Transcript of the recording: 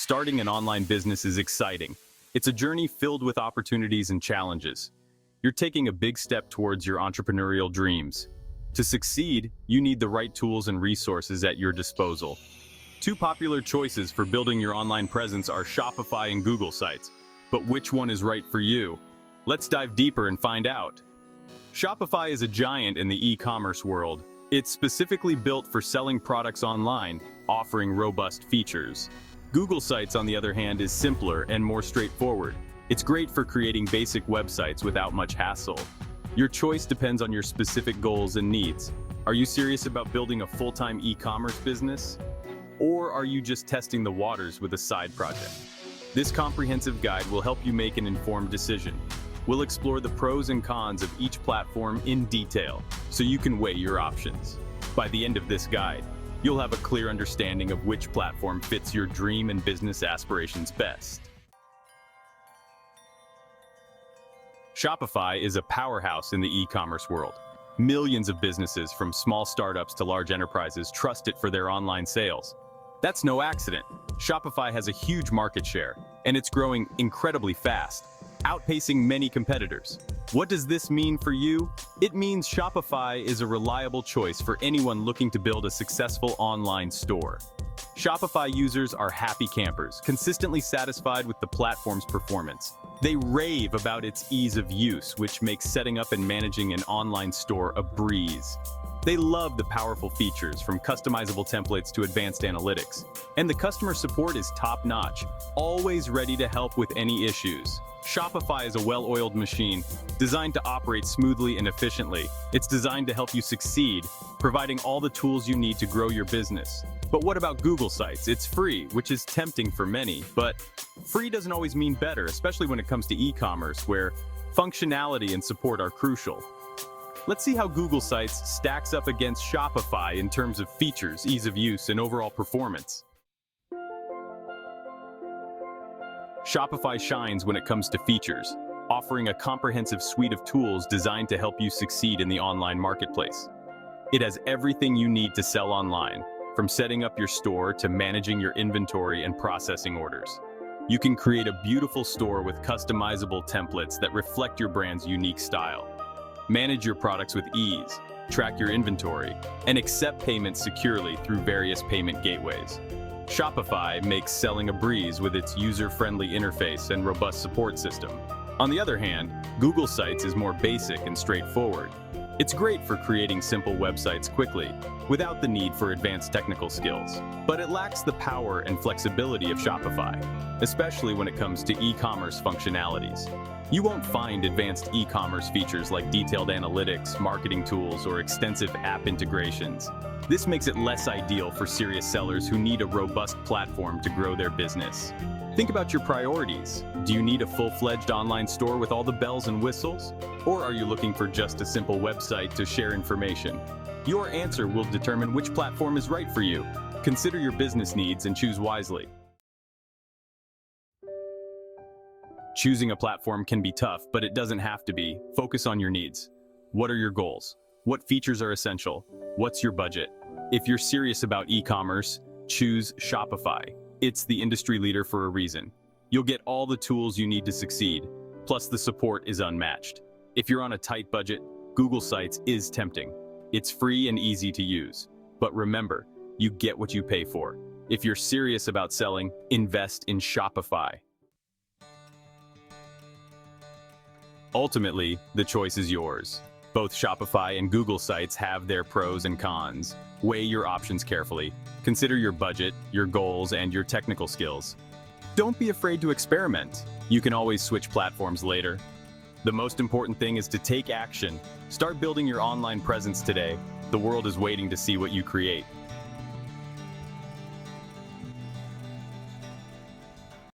Starting an online business is exciting. It's a journey filled with opportunities and challenges. You're taking a big step towards your entrepreneurial dreams. To succeed, you need the right tools and resources at your disposal. Two popular choices for building your online presence are Shopify and Google Sites. But which one is right for you? Let's dive deeper and find out. Shopify is a giant in the e-commerce world. It's specifically built for selling products online, offering robust features. Google Sites, on the other hand, is simpler and more straightforward. It's great for creating basic websites without much hassle. Your choice depends on your specific goals and needs. Are you serious about building a full-time e-commerce business? Or are you just testing the waters with a side project? This comprehensive guide will help you make an informed decision. We'll explore the pros and cons of each platform in detail, so you can weigh your options. By the end of this guide, you'll have a clear understanding of which platform fits your dream and business aspirations best. Shopify is a powerhouse in the e-commerce world. Millions of businesses, from small startups to large enterprises, trust it for their online sales. That's no accident. Shopify has a huge market share, and it's growing incredibly fast, outpacing many competitors. What does this mean for you? It means Shopify is a reliable choice for anyone looking to build a successful online store. Shopify users are happy campers, consistently satisfied with the platform's performance. They rave about its ease of use, which makes setting up and managing an online store a breeze. They love the powerful features, from customizable templates to advanced analytics. And the customer support is top-notch, always ready to help with any issues. Shopify is a well-oiled machine, designed to operate smoothly and efficiently. It's designed to help you succeed, providing all the tools you need to grow your business. But what about Google Sites? It's free, which is tempting for many, but free doesn't always mean better, especially when it comes to e-commerce, where functionality and support are crucial. Let's see how Google Sites stacks up against Shopify in terms of features, ease of use, and overall performance. Shopify shines when it comes to features, offering a comprehensive suite of tools designed to help you succeed in the online marketplace. It has everything you need to sell online, from setting up your store to managing your inventory and processing orders. You can create a beautiful store with customizable templates that reflect your brand's unique style. Manage your products with ease, track your inventory, and accept payments securely through various payment gateways. Shopify makes selling a breeze with its user-friendly interface and robust support system. On the other hand, Google Sites is more basic and straightforward. It's great for creating simple websites quickly, without the need for advanced technical skills. But it lacks the power and flexibility of Shopify, especially when it comes to e-commerce functionalities. You won't find advanced e-commerce features like detailed analytics, marketing tools, or extensive app integrations. This makes it less ideal for serious sellers who need a robust platform to grow their business. Think about your priorities. Do you need a full-fledged online store with all the bells and whistles? Or are you looking for just a simple website to share information? Your answer will determine which platform is right for you. Consider your business needs and choose wisely. Choosing a platform can be tough, but it doesn't have to be. Focus on your needs. What are your goals? What features are essential? What's your budget? If you're serious about e-commerce, choose Shopify. It's the industry leader for a reason. You'll get all the tools you need to succeed, plus the support is unmatched. If you're on a tight budget, Google Sites is tempting. It's free and easy to use. But remember, you get what you pay for. If you're serious about selling, invest in Shopify. Ultimately, the choice is yours. Both Shopify and Google Sites have their pros and cons. Weigh your options carefully. Consider your budget, your goals, and your technical skills. Don't be afraid to experiment. You can always switch platforms later. The most important thing is to take action. Start building your online presence today. The world is waiting to see what you create.